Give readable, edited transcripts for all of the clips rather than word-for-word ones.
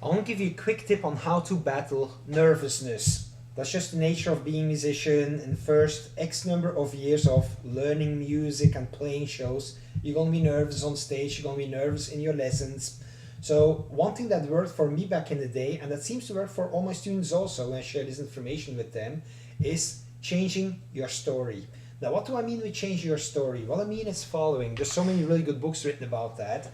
I want to give you a quick tip on how to battle nervousness. That's just the nature of being a musician. In the first X number of years of learning music and playing shows, you're going to be nervous on stage, you're going to be nervous in your lessons. So one thing that worked for me back in the day, and that seems to work for all my students also when I share this information with them, is changing your story. Now, what do I mean with change your story? What I mean is following. There's so many really good books written about that.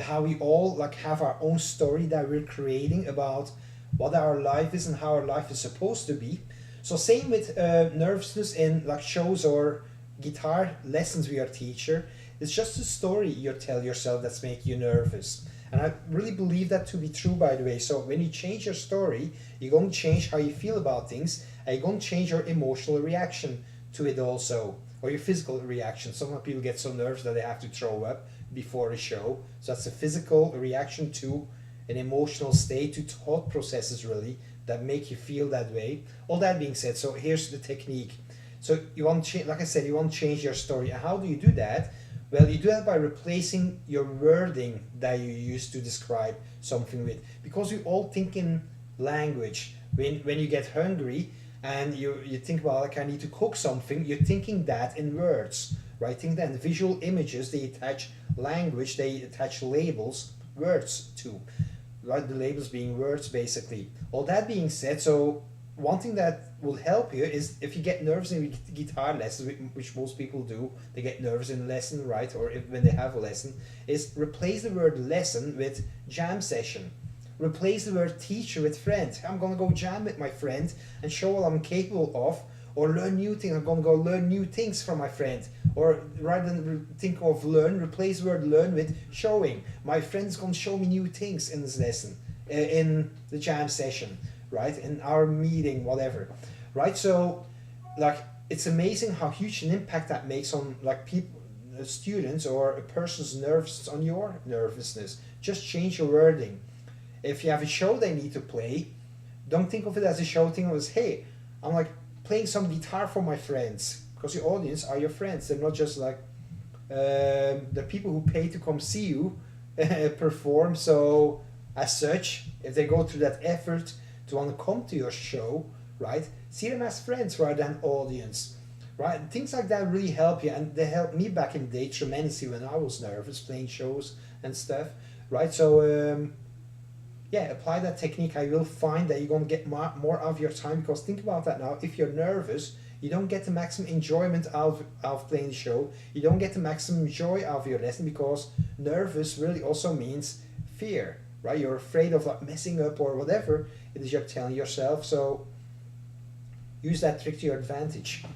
How we all like have our own story that we're creating about what our life is and how our life is supposed to be. So same with nervousness in like shows or guitar lessons with your teacher. It's just a story you tell yourself that's making you nervous. And I really believe that to be true, by the way. So when you change your story, you're going to change how you feel about things, and you're going to change your emotional reaction to it also, or your physical reaction. Some people get so nervous that they have to throw up before a show. So that's a physical reaction to an emotional state, to thought processes really that make you feel that way. All that being said, so here's the technique. So you want to, like I said, you want to change your story. And how do you do that? Well, you do that by replacing your wording that you use to describe something with. Because we all think in language. When you get hungry and you think about like I need to cook something, you're thinking that in words, right? Think that in visual images, they attach language, they attach labels, words to, right? The labels being words basically. All that being said, so one thing that will help you is if you get nervous in guitar lessons, which most people do, they get nervous in a lesson, right? Or when they have a lesson, is replace the word lesson with jam session. Replace the word teacher with friend. I'm gonna go jam with my friend and show what I'm capable of, or learn new things. I'm gonna go learn new things from my friend. Or rather than think of learn, replace the word learn with showing. My friend's gonna show me new things in this lesson, in the jam session, right? In our meeting, whatever, right? So, like, it's amazing how huge an impact that makes on like people, students, or a person's nerves on your nervousness. Just change your wording. If you have a show they need to play, don't think of it as a show. Think of it as, hey, I'm like playing some guitar for my friends, because your audience are your friends. They're not just like the people who pay to come see you perform. So as such, if they go through that effort to want to come to your show, right, see them as friends rather than audience, right? Things like that really help you, and they helped me back in the day tremendously when I was nervous playing shows and stuff, right? So yeah, apply that technique. I will find that you're going to get more out of your time, because think about that now. If you're nervous, you don't get the maximum enjoyment out of playing the show. You don't get the maximum joy out of your lesson, because nervous really also means fear, right? You're afraid of like messing up or whatever it is you're telling yourself. So use that trick to your advantage.